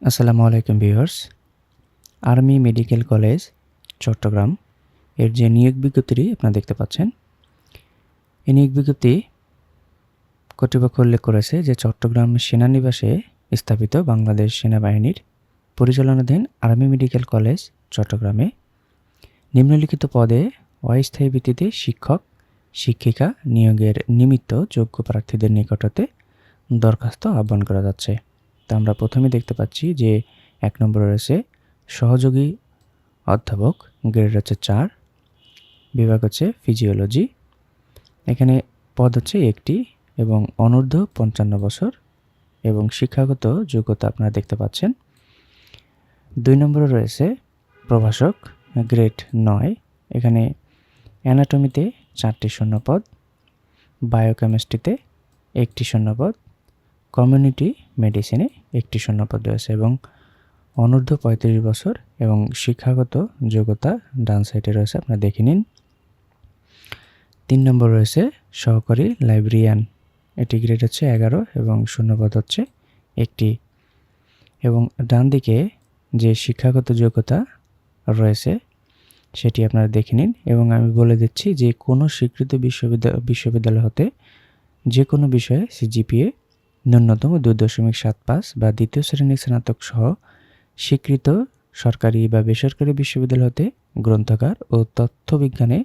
আসসালামু আলাইকুম viewers. Army medical college Chittagong এর যে নিয়োগ বিজ্ঞপ্তিটি আপনারা দেখতে পাচ্ছেন, এই নিয়োগ বিজ্ঞপ্তি কর্তৃপক্ষ উল্লেখ করেছে যে চট্টগ্রাম সেনানিবাসে স্থাপিত বাংলাদেশ সেনাবাহিনীর পরিচালনাধীন আর্মি মেডিকেল কলেজ চট্টগ্রামে নিম্নলিখিত পদে অস্থায়ী ভিত্তিতে শিক্ষক শিক্ষিকা নিয়োগের নিমিত্ত যোগ্য প্রার্থীদের নিকট হতে দরখাস্ত আহ্বান করা যাচ্ছে। তা আমরা প্রথমে দেখতে পাচ্ছি যে ১ নম্বরে রয়েছে সহযোগী অধ্যাপক, গ্রেড হচ্ছে ৪, বিভাগ হচ্ছে ফিজিওলজি। এখানে পদ হচ্ছে একটি এবং অনূর্ধ্ব ৫৫ বছর এবং শিক্ষাগত যোগ্যতা আপনারা দেখতে পাচ্ছেন। ২ নম্বরে রয়েছে প্রভাষক, গ্রেড ৯। এখানে অ্যানাটমিতে ৪টি শূন্যপদ, বায়োকেমিস্ট্রিতে ১টি শূন্যপদ, কমিউনিটি মেডিসিনে 1টি শূন্যপদ রয়েছে এবং অনূর্ধ্ব ৩৫ বছর এবং শিক্ষাগত যোগ্যতা ডান সাইডে রয়েছে, আপনারা দেখে নিন। ৩ নম্বর রয়েছে সহকারী লাইব্রেরিয়ান, এটি গ্রেড হচ্ছে ১১ এবং শূন্যপদ হচ্ছে 1টি এবং ডান দিকে যে শিক্ষাগত যোগ্যতা রয়েছে সেটি আপনারা দেখে নিন এবং আমি বলে দিচ্ছি যে কোনো স্বীকৃত বিশ্ববিদ্যালয় হতে যে কোনো বিষয়ে সিজিপিএ ন্যূনতম 2.75 বা দ্বিতীয় শ্রেণীর স্নাতক সহ স্বীকৃত সরকারি বা বেসরকারি বিশ্ববিদ্যালয় হতে গ্রন্থাগার ও তথ্য বিজ্ঞানে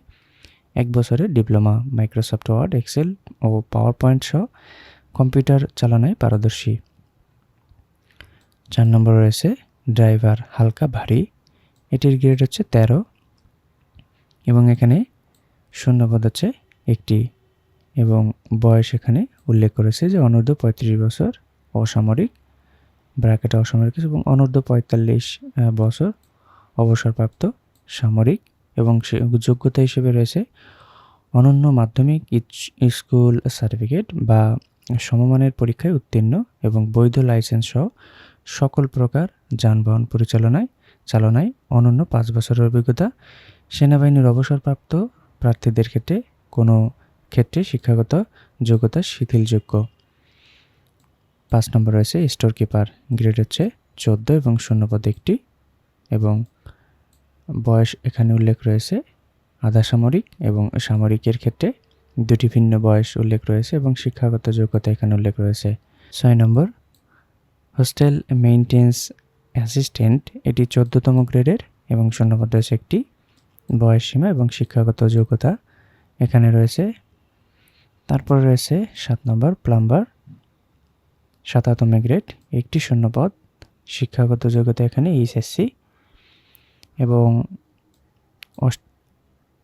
1 বছরের ডিপ্লোমা, মাইক্রোসফট ওয়ার্ড, এক্সেল ও পাওয়ার পয়েন্ট সহ কম্পিউটার চালনায় পারদর্শী। ৪ নম্বর রয়েছে ড্রাইভার হালকা ভারী, এটির গ্রেড হচ্ছে 13 এবং এখানে শূন্যপদ হচ্ছে 1টি এবং বয়স এখানে উল্লেখ করেছে যে অনূর্ধ্ব 35 বছর অসামরিক, ব্র্যাকেটে অসামরিক এবং অনূর্ধ্ব 45 বছর অবসরপ্রাপ্ত সামরিক এবং যোগ্যতা হিসেবে রয়েছে অনন্য মাধ্যমিক স্কুল সার্টিফিকেট বা সমমানের পরীক্ষায় উত্তীর্ণ এবং বৈধ লাইসেন্স সহ সকল প্রকার যানবাহন চালনায় অনন্য 5 বছরের অভিজ্ঞতা। সেনাবাহিনীর অবসরপ্রাপ্ত প্রার্থীদের ক্ষেত্রে কোনো ক্ষেত্রে শিক্ষাগত যোগ্যতা শিথিলযোগ্য। ৫ নম্বর রয়েছে স্টোর কিপার, গ্রেড হচ্ছে 14 এবং শূন্যপদ 1টি এবং বয়স এখানে উল্লেখ রয়েছে আধা সামরিক এবং সামরিকের ক্ষেত্রে 2টি ভিন্ন বয়স উল্লেখ রয়েছে এবং শিক্ষাগত যোগ্যতা এখানে উল্লেখ রয়েছে। ৬ নম্বর হোস্টেল মেইনটেন্স অ্যাসিস্ট্যান্ট, এটি 14তম গ্রেডের এবং শূন্যপদ রয়েছে 1টি, বয়স সীমা এবং শিক্ষাগত যোগ্যতা এখানে রয়েছে। তারপর রয়েছে 7 নম্বর প্লাম্বার, 17তম গ্রেড, 1টি শূন্যপদ, শিক্ষাগত যোগ্যতা এখানে এইচএসসি এবং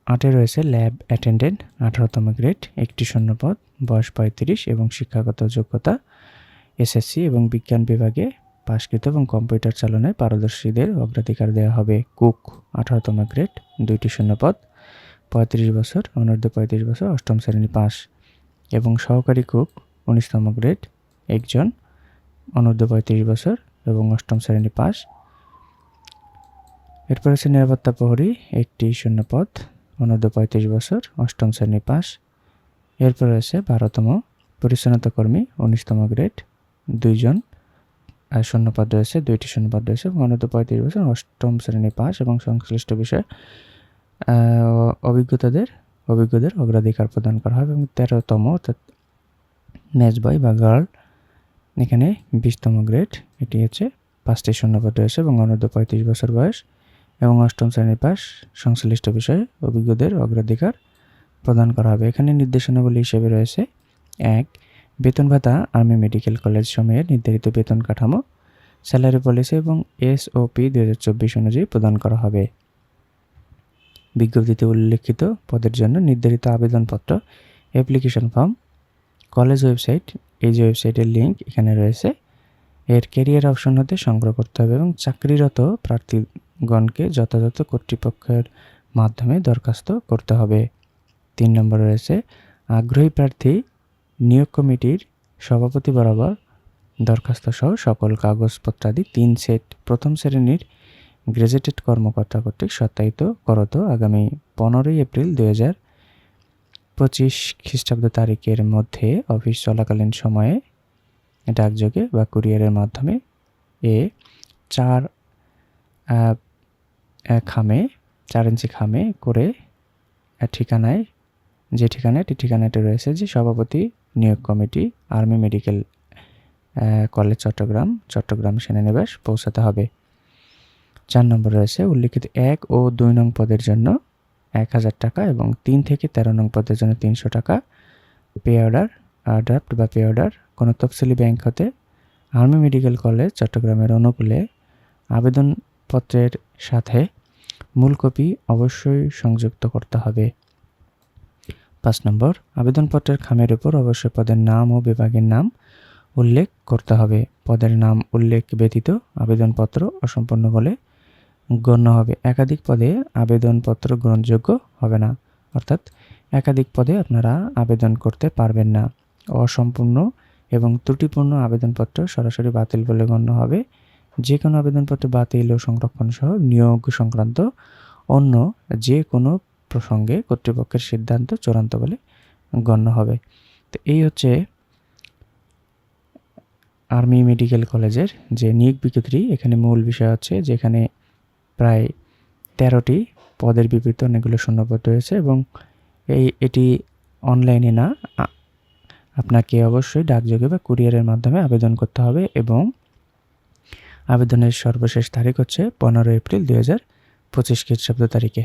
8 রয়েছে ল্যাব অ্যাটেন্ডেন্ট, 18তম গ্রেড, 1টি শূন্যপদ, বয়স 35 এবং শিক্ষাগত যোগ্যতা এসএসসি এবং বিজ্ঞান বিভাগে পাশকৃত এবং কম্পিউটার চালনায় পারদর্শীদের অগ্রাধিকার দেওয়া হবে। কুক, 18তম গ্রেড, 2টি শূন্যপদ, 35 বছর, অনূর্ধ্ব 35 বছর, 8ম শ্রেণী পাস এবং সহকারী কুক 19তম গ্রেড, 1জন, অনূর্ধ্ব 35 বছর এবং 8ম শ্রেণী পাস। এরপর আছে নিরাপত্তা প্রহরী, 1টি শূন্যপদ, অনূর্ধ্ব 35 বছর, 8ম শ্রেণী পাস। এরপর রয়েছে 12তম পরিচ্ছন্নতা কর্মী, 19তম গ্রেড, 2জন, শূন্যপদ রয়েছে, 2টি শূন্যপদ রয়েছে এবং অনূর্ধ্ব 35 বছর, 8ম শ্রেণী পাস এবং সংশ্লিষ্ট বিষয়ে অভিজ্ঞদের অগ্রাধিকার প্রদান করা হবে এবং 13তম অর্থাৎ ম্যাচ বয় বা গার্ল, এখানে 20তম গ্রেড, এটি হচ্ছে 5টি শূন্যপদ রয়েছে এবং অনূর্ধ্ব 35 বছর বয়স এবং 8ম শ্রেণী পাস, সংশ্লিষ্ট বিষয়ে অভিজ্ঞদের অগ্রাধিকার প্রদান করা হবে। এখানে নির্দেশনাবলী হিসেবে রয়েছে 1. বেতন ভাতা আর্মি মেডিকেল কলেজ সমূহের নির্ধারিত বেতন কাঠামো, স্যালারি পলিসি এবং এসওপি 2024 অনুযায়ী প্রদান করা হবে। বিজ্ঞপ্তিতে উল্লেখিত পদের জন্য নির্ধারিত আবেদনপত্র, অ্যাপ্লিকেশন ফর্ম কলেজ ওয়েবসাইট, এই যে ওয়েবসাইটের লিঙ্ক এখানে রয়েছে, এর ক্যারিয়ার অপশন হতে সংগ্রহ করতে হবে এবং চাকরিরত প্রার্থীগণকে যথাযথ কর্তৃপক্ষের মাধ্যমে দরখাস্ত করতে হবে। 3 নম্বর রয়েছে আগ্রহী প্রার্থী নিয়োগ কমিটির সভাপতি বরাবর দরখাস্ত সহ সকল কাগজপত্রাদি 3 সেট প্রথম শ্রেণীর গ্র্যাজুয়েটেড কর্মকর্তা কর্তৃক সত্যায়িত করত আগামী 15 এপ্রিল 2025 খ্রিস্টাব্দ তারিখের মধ্যে অফিস চলাকালীন সময়ে ডাকযোগে বা কুরিয়ারের মাধ্যমে 4 খামে 4 ইঞ্চি খামে করে ঠিকানায় যে ঠিকানাটি রয়েছে যে সভাপতি নিয়োগ committee army medical college Chattogram সেনানিবাস পৌঁছাতে হবে। 4 নম্বর রয়েছে উল্লিখিত 1 ও 2 নং পদের জন্য 1000 টাকা এবং 3 থেকে 13 নং পদের জন্য 300 টাকা পে অর্ডার ড্রাফট বা পে অর্ডার কোনো তফসিলি ব্যাংক হতে আর্মি মেডিকেল কলেজ চট্টগ্রামের অনুকূলে আবেদনপত্রের সাথে মূল কপি অবশ্যই সংযুক্ত করতে হবে। 5 নম্বর আবেদনপত্রের খামের উপর অবশ্যই পদের নাম ও বিভাগের নাম উল্লেখ করতে হবে। পদের নাম উল্লেখ ব্যতীত আবেদনপত্র অসম্পূর্ণ বলে গণ্য হবে। একাধিক পদে আবেদনপত্র গ্রহণযোগ্য হবে না, অর্থাৎ একাধিক পদে আপনারা আবেদন করতে পারবেন না। অসম্পূর্ণ এবং ত্রুটিপূর্ণ আবেদনপত্র সরাসরি বাতিল বলে গণ্য হবে। যে কোনো আবেদনপত্র বাতিল ও সংরক্ষণ সহ নিয়োগ সংক্রান্ত অন্য যে কোনো প্রসঙ্গে কর্তৃপক্ষের সিদ্ধান্ত চূড়ান্ত বলে গণ্য হবে। তো এই হচ্ছে আর্মি মেডিকেল কলেজের যে নিয়োগ বিজ্ঞপ্তি। এখানে মূল বিষয় হচ্ছে যেখানে প্রায় 13টি পদের বিপরীতে অনেকগুলো শূন্যপদ রয়েছে এবং এটি অনলাইনে না, আপনাকে অবশ্যই ডাকযোগে বা কুরিয়ারের মাধ্যমে আবেদন করতে হবে এবং আবেদনের সর্বশেষ তারিখ হচ্ছে 15 এপ্রিল 2025 খ্রিস্টাব্দ তারিখে।